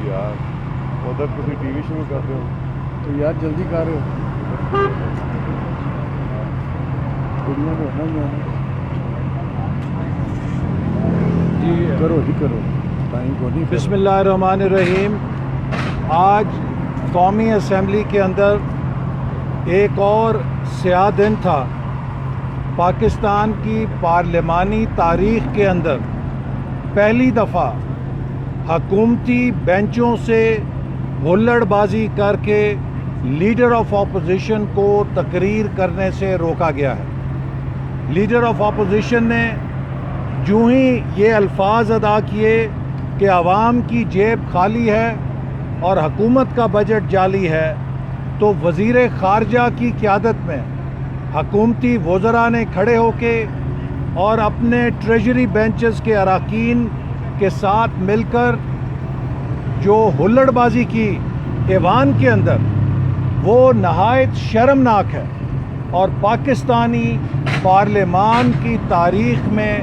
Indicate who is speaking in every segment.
Speaker 1: یار ادھر تھی ٹی وی شروع کرتے ہو
Speaker 2: تو یار جلدی کر کڑیاں تو ہونا ہی ہے
Speaker 3: جی
Speaker 2: کرو جی کرو ٹائم کو نہیں
Speaker 3: بسم اللہ الرحمن الرحیم. آج قومی اسمبلی کے اندر ایک اور سیاہ دن تھا. پاکستان کی پارلیمانی تاریخ کے اندر پہلی دفعہ حکومتی بینچوں سے ہلڑ بازی کر کے لیڈر آف اپوزیشن کو تقریر کرنے سے روکا گیا ہے. لیڈر آف اپوزیشن نے جو ہی یہ الفاظ ادا کیے کہ عوام کی جیب خالی ہے اور حکومت کا بجٹ جعلی ہے، تو وزیر خارجہ کی قیادت میں حکومتی وزراء نے کھڑے ہو کے اور اپنے ٹریجری بینچز کے اراکین کے ساتھ مل کر جو ہلڑ بازی کی ایوان کے اندر، وہ نہایت شرمناک ہے اور پاکستانی پارلیمان کی تاریخ میں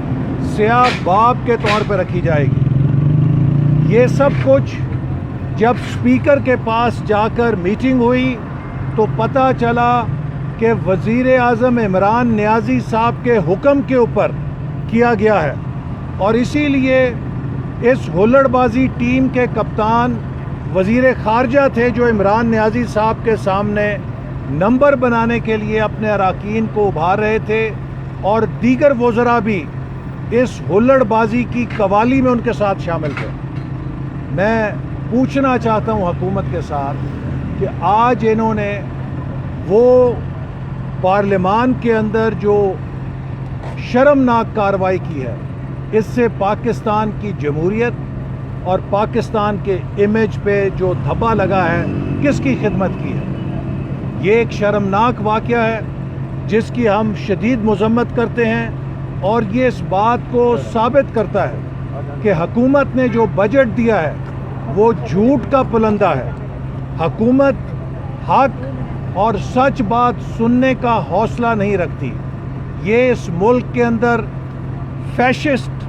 Speaker 3: سیاہ باب کے طور پہ رکھی جائے گی. یہ سب کچھ جب اسپیکر کے پاس جا کر میٹنگ ہوئی تو پتہ چلا کہ وزیر اعظم عمران نیازی صاحب کے حکم کے اوپر کیا گیا ہے، اور اسی لیے اس ہلڑ بازی ٹیم کے کپتان وزیر خارجہ تھے جو عمران نیازی صاحب کے سامنے نمبر بنانے کے لیے اپنے اراکین کو ابھار رہے تھے، اور دیگر وزراء بھی اس ہلڑ بازی کی قوالی میں ان کے ساتھ شامل تھے. میں پوچھنا چاہتا ہوں حکومت کے ساتھ کہ آج انہوں نے وہ پارلیمان کے اندر جو شرمناک کارروائی کی ہے، اس سے پاکستان کی جمہوریت اور پاکستان کے امیج پہ جو دھبا لگا ہے، کس کی خدمت کی ہے. یہ ایک شرمناک واقعہ ہے جس کی ہم شدید مذمت کرتے ہیں، اور یہ اس بات کو ثابت کرتا ہے کہ حکومت نے جو بجٹ دیا ہے وہ جھوٹ کا پلندہ ہے. حکومت حق اور سچ بات سننے کا حوصلہ نہیں رکھتی. یہ اس ملک کے اندر فیشسٹ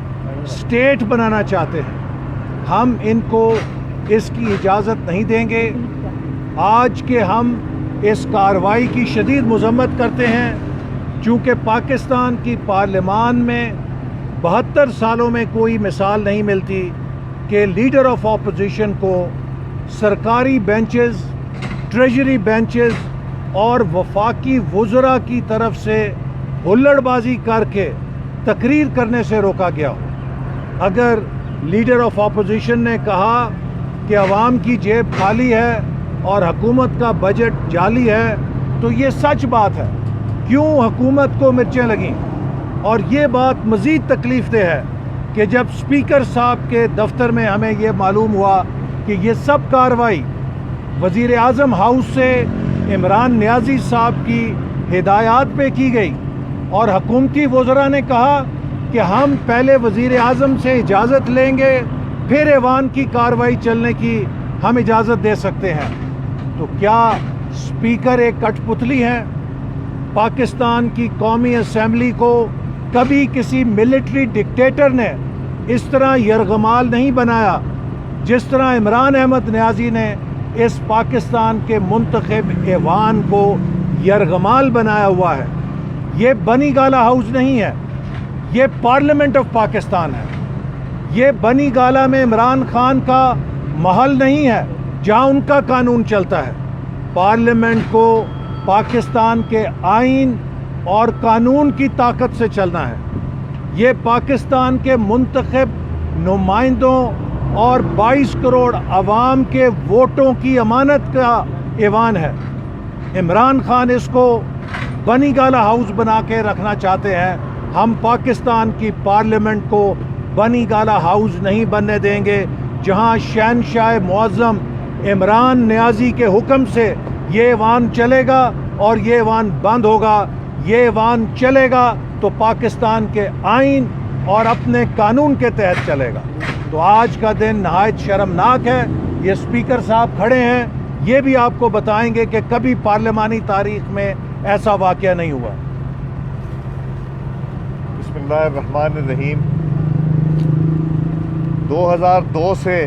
Speaker 3: سٹیٹ بنانا چاہتے ہیں. ہم ان کو اس کی اجازت نہیں دیں گے. آج کے ہم اس کارروائی کی شدید مذمت کرتے ہیں، چونکہ پاکستان کی پارلیمان میں 72 سالوں میں کوئی مثال نہیں ملتی کہ لیڈر آف اپوزیشن کو سرکاری بینچز، ٹریجری بینچز اور وفاقی وزراء کی طرف سے ہلڑ بازی کر کے تقریر کرنے سے روکا گیا ہو. اگر لیڈر آف اپوزیشن نے کہا کہ عوام کی جیب خالی ہے اور حکومت کا بجٹ جعلی ہے تو یہ سچ بات ہے. کیوں حکومت کو مرچیں لگیں؟ اور یہ بات مزید تکلیف دہ ہے کہ جب اسپیکر صاحب کے دفتر میں ہمیں یہ معلوم ہوا کہ یہ سب کارروائی وزیر اعظم ہاؤس سے عمران نیازی صاحب کی ہدایات پہ کی گئی، اور حکومتی وزراء نے کہا کہ ہم پہلے وزیر اعظم سے اجازت لیں گے، پھر ایوان کی کارروائی چلنے کی ہم اجازت دے سکتے ہیں. تو کیا اسپیکر ایک کٹ پتلی ہیں؟ پاکستان کی قومی اسمبلی کو کبھی کسی ملٹری ڈکٹیٹر نے اس طرح یرغمال نہیں بنایا جس طرح عمران احمد نیازی نے اس پاکستان کے منتخب ایوان کو یرغمال بنایا ہوا ہے. یہ بنی گالا ہاؤس نہیں ہے، یہ پارلیمنٹ آف پاکستان ہے. یہ بنی گالا میں عمران خان کا محل نہیں ہے جہاں ان کا قانون چلتا ہے. پارلیمنٹ کو پاکستان کے آئین اور قانون کی طاقت سے چلنا ہے. یہ پاکستان کے منتخب نمائندوں اور 22 کروڑ عوام کے ووٹوں کی امانت کا ایوان ہے. عمران خان اس کو بنی گالا ہاؤس بنا کے رکھنا چاہتے ہیں. ہم پاکستان کی پارلیمنٹ کو بنی گالا ہاؤس نہیں بننے دیں گے جہاں شہنشاہ معظم عمران نیازی کے حکم سے یہ ایوان چلے گا اور یہ ایوان بند ہوگا. یہ ایوان چلے گا تو پاکستان کے آئین اور اپنے قانون کے تحت چلے گا. تو آج کا دن نہایت شرمناک ہے. یہ اسپیکر صاحب کھڑے ہیں، یہ بھی آپ کو بتائیں گے کہ کبھی پارلیمانی تاریخ میں ایسا واقعہ نہیں ہوا.
Speaker 1: بسم اللہ الرحمن الرحیم. 2002 سے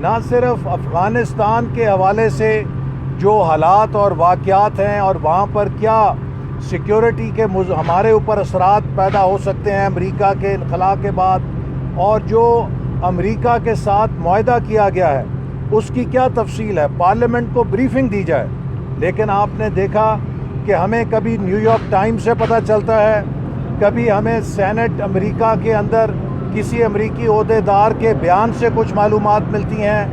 Speaker 3: نہ صرف افغانستان کے حوالے سے جو حالات اور واقعات ہیں اور وہاں پر کیا سیکیورٹی کے ہمارے اوپر اثرات پیدا ہو سکتے ہیں امریکہ کے انخلا کے بعد، اور جو امریکہ کے ساتھ معاہدہ کیا گیا ہے اس کی کیا تفصیل ہے، پارلیمنٹ کو بریفنگ دی جائے۔ لیکن آپ نے دیکھا کہ ہمیں کبھی نیو یارک ٹائمز سے پتہ چلتا ہے، کبھی ہمیں سینٹ امریکہ کے اندر کسی امریکی عہدیدار کے بیان سے کچھ معلومات ملتی ہیں،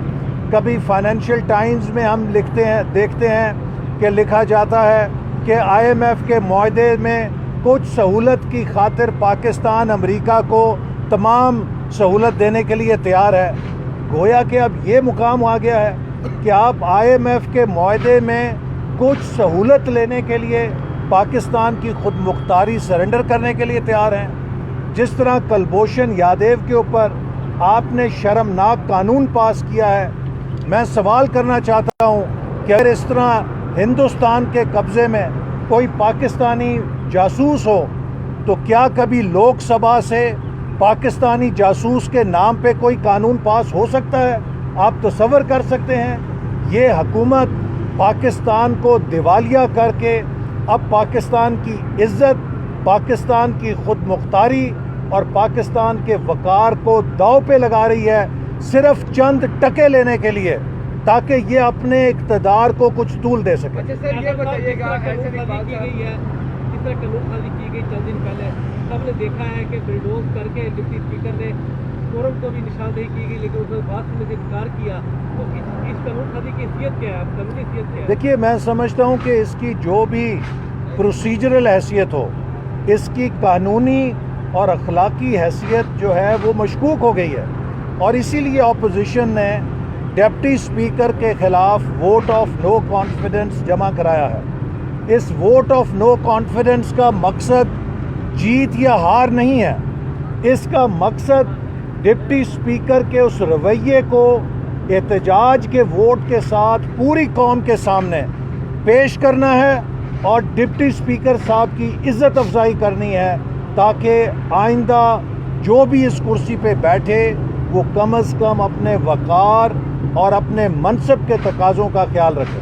Speaker 3: کبھی فائنینشیل ٹائمز میں ہم دیکھتے ہیں کہ لکھا جاتا ہے کہ IMF کے معاہدے میں کچھ سہولت کی خاطر پاکستان امریکہ کو تمام سہولت دینے کے لیے تیار ہے۔ گویا کہ اب یہ مقام آ گیا ہے کہ آپ IMF کے معاہدے میں کچھ سہولت لینے کے لیے پاکستان کی خود مختاری سرنڈر کرنے کے لیے تیار ہیں۔ جس طرح کلبھوشن یادیو کے اوپر آپ نے شرمناک قانون پاس کیا ہے، میں سوال کرنا چاہتا ہوں کہ اگر اس طرح ہندوستان کے قبضے میں کوئی پاکستانی جاسوس ہو تو کیا کبھی لوک سبھا سے پاکستانی جاسوس کے نام پہ کوئی قانون پاس ہو سکتا ہے؟ آپ تصور کر سکتے ہیں یہ حکومت پاکستان کو دیوالیہ کر کے اب پاکستان کی عزت، پاکستان کی خود مختاری اور پاکستان کے وقار کو داؤ پہ لگا رہی ہے، صرف چند ٹکے لینے کے لیے، تاکہ یہ اپنے اقتدار کو کچھ طول دے سکے۔
Speaker 4: اچھا سر، یہ بتائیے گا ایسے بھی بات کی گئی ہے، جس طرح قانون سازی کی گئی چند دن پہلے، سب نے دیکھا ہے کہ بلڈوز کر کے ڈپٹی اسپیکر نے فورم کو بھی نشاندہی کی گئی، لیکن اس نے بات سننے سے انکار کیا۔ تو اس قانون سازی کی حیثیت کیا ہے، اب قانونی حیثیت کیا ہے؟
Speaker 3: دیکھیے، میں سمجھتا ہوں کہ اس کی جو بھی پروسیجرل حیثیت ہو، اس کی قانونی اور اخلاقی حیثیت جو ہے وہ مشکوک ہو گئی ہے، اور اسی لیے اپوزیشن نے ڈپٹی اسپیکر کے خلاف ووٹ آف نو کانفیڈنس جمع کرایا ہے۔ اس ووٹ آف نو کانفیڈنس کا مقصد جیت یا ہار نہیں ہے، اس کا مقصد ڈپٹی اسپیکر کے اس رویے کو احتجاج کے ووٹ کے ساتھ پوری قوم کے سامنے پیش کرنا ہے اور ڈپٹی اسپیکر صاحب کی عزت افزائی کرنی ہے، تاکہ آئندہ جو بھی اس کرسی پہ بیٹھے وہ کم از کم اپنے وقار اور اپنے منصب کے تقاضوں کا خیال رکھے۔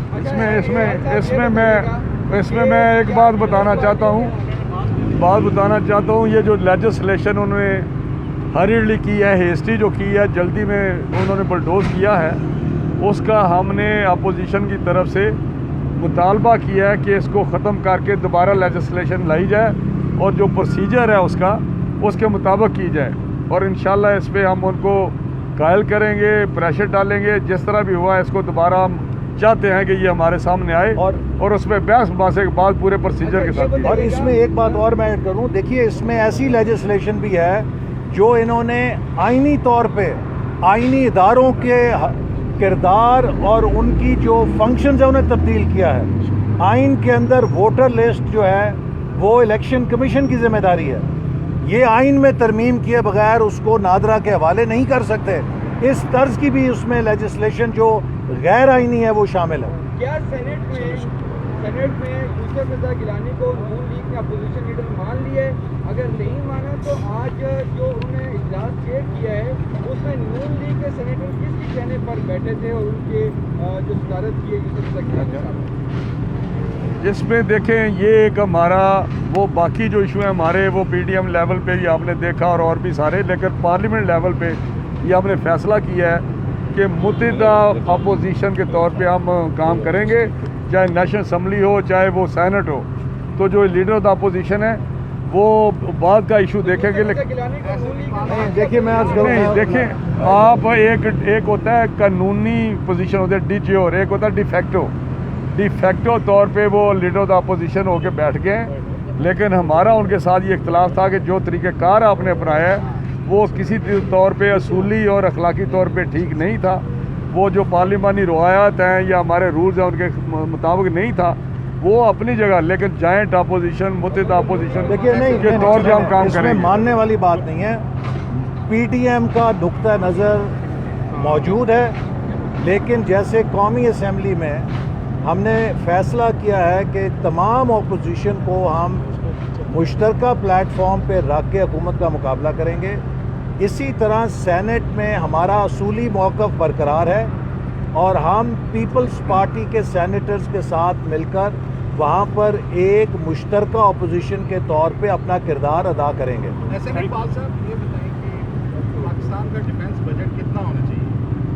Speaker 2: اس میں میں ایک بات بتانا چاہتا ہوں، یہ جو لیجسلیشن انہوں نے ہریڈلی کی ہے، ہیسٹی جو کی ہے، جلدی میں انہوں نے بلڈوز کیا ہے، اس کا ہم نے اپوزیشن کی طرف سے مطالبہ کیا ہے کہ اس کو ختم کر کے دوبارہ لیجسلیشن لائی جائے اور جو پروسیجر ہے اس کے مطابق کی جائے، اور انشاءاللہ اس پہ ہم ان کو قائل کریں گے، پریشر ڈالیں گے، جس طرح بھی ہوا اس کو دوبارہ ہم چاہتے ہیں کہ یہ ہمارے سامنے آئے اور اس میں بحث باسے کے بعد پورے پروسیجر کے ساتھ۔
Speaker 3: اور اس میں ایک بات اور میں ایڈ کروں، دیکھیے اس میں ایسی لیجسلیشن بھی ہے جو انہوں نے آئینی طور پہ آئینی اداروں کے کردار اور ان کی جو فنکشنز ہیں انہیں تبدیل کیا ہے۔ آئین کے اندر ووٹر لسٹ جو ہے وہ الیکشن کمیشن کی ذمہ داری ہے، یہ آئین میں ترمیم کیے بغیر اس کو نادرا کے حوالے نہیں کر سکتے۔ اس طرز کی بھی اس میں لیجسلیشن جو غیر آئینی ہے وہ شامل ہے۔
Speaker 4: کیا سینٹ میں یوسف رضا گیلانی کو نون لیگ نے اپوزیشن لیڈر مان لیا ہے؟ اگر نہیں مانا تو آج جو انہوں نے اجلاس چیئر کیا ہے اس میں نون لیگ کے سینیٹر کس کے کہنے پر بیٹھے تھے اور ان کے جو صدارت کی ہے یوسف رضا گیلانی صاحب؟
Speaker 2: اس میں دیکھیں، یہ ایک ہمارا وہ باقی جو ایشو ہیں ہمارے وہ PDM لیول پہ بھی آپ نے دیکھا اور بھی سارے، لیکن پارلیمنٹ لیول پہ یہ ہم نے فیصلہ کیا ہے کہ متحدہ اپوزیشن کے طور پہ ہم کام کریں گے، چاہے نیشنل اسمبلی ہو چاہے وہ سینٹ ہو۔ تو جو لیڈر آف دا اپوزیشن ہے وہ بعد کا ایشو دیکھیں گے، لیکن
Speaker 3: دیکھیے میں عرض کروں،
Speaker 2: نہیں دیکھیں آپ، ایک ہوتا ہے قانونی پوزیشن ہوتا ہے ڈی جیور، ایک ہوتا ہے ڈی فیکٹو طور پہ وہ لیڈر آف دا اپوزیشن ہو کے بیٹھ گئے ہیں، لیکن ہمارا ان کے ساتھ یہ اختلاف تھا کہ جو طریقہ کار آپ نے اپنایا ہے وہ کسی طور پہ اصولی اور اخلاقی طور پہ ٹھیک نہیں تھا، وہ جو پارلیمانی روایات ہیں یا ہمارے رولز ہیں ان کے مطابق نہیں تھا، وہ اپنی جگہ، لیکن جائنٹ اپوزیشن، متحدہ اپوزیشن کے طور پہ ہم کام
Speaker 3: اس میں
Speaker 2: کریں گے۔
Speaker 3: ماننے والی بات نہیں ہے، PDM کا نقطہ نظر موجود ہے، لیکن جیسے قومی اسمبلی میں ہم نے فیصلہ کیا ہے کہ تمام اپوزیشن کو ہم مشترکہ پلیٹ فارم پہ رکھ کے حکومت کا مقابلہ کریں گے، اسی طرح سینٹ میں ہمارا اصولی موقف برقرار ہے اور ہم پیپلز پارٹی کے سینیٹرز کے ساتھ مل کر وہاں پر ایک مشترکہ اپوزیشن کے طور پہ اپنا کردار ادا کریں گے.
Speaker 5: ایسے میں پال صاحب یہ بتائیں کہ پاکستان کا ڈیفنس بجٹ کتنا ہونا چاہیے؟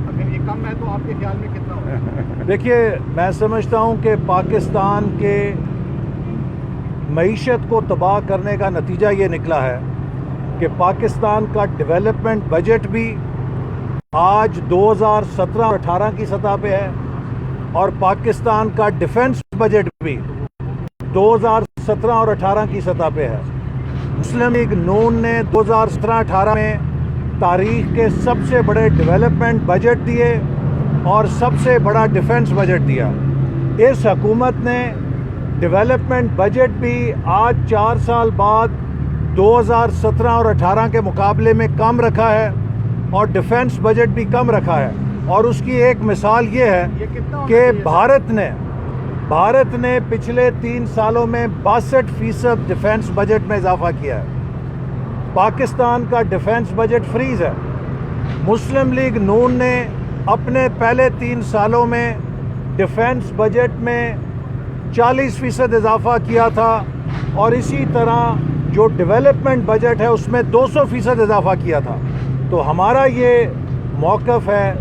Speaker 5: اگر یہ کم ہے تو آپ کے خیال میں کتنا ہوگا؟
Speaker 3: دیکھیے میں سمجھتا ہوں کہ پاکستان کے معیشت کو تباہ کرنے کا نتیجہ یہ نکلا ہے کہ پاکستان کا ڈیولپمنٹ بجٹ بھی آج 2017-18 کی سطح پہ ہے اور پاکستان کا ڈیفنس بجٹ بھی 2017 اور 18 کی سطح پہ ہے. مسلم لیگ نون نے 2017-18 میں تاریخ کے سب سے بڑے ڈیولپمنٹ بجٹ دیے اور سب سے بڑا ڈیفنس بجٹ دیا. اس حکومت نے ڈیولپمنٹ بجٹ بھی آج 4 سال بعد 2017 اور 18 کے مقابلے میں کم رکھا ہے اور ڈیفنس بجٹ بھی کم رکھا ہے. اور اس کی ایک مثال یہ ہے کہ بھارت نے پچھلے 3 سالوں میں 62% ڈیفنس بجٹ میں اضافہ کیا ہے. پاکستان کا ڈیفنس بجٹ فریز ہے. مسلم لیگ نون نے اپنے پہلے 3 سالوں میں ڈیفنس بجٹ میں 40% اضافہ کیا تھا اور اسی طرح جو ڈیولپمنٹ بجٹ ہے اس میں 200% اضافہ کیا تھا. تو ہمارا یہ موقف ہے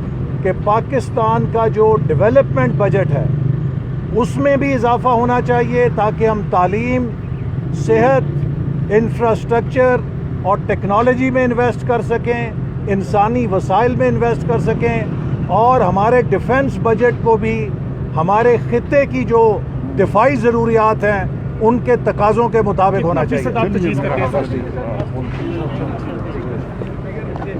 Speaker 3: کہ پاکستان کا جو ڈیولپمنٹ بجٹ ہے اس میں بھی اضافہ ہونا چاہیے تاکہ ہم تعلیم، صحت، انفراسٹرکچر اور ٹیکنالوجی میں انویسٹ کر سکیں، انسانی وسائل میں انویسٹ کر سکیں اور ہمارے ڈیفنس بجٹ کو بھی ہمارے خطے کی جو دفاعی ضروریات ہیں ان کے تقاضوں کے مطابق ہونا چاہیے.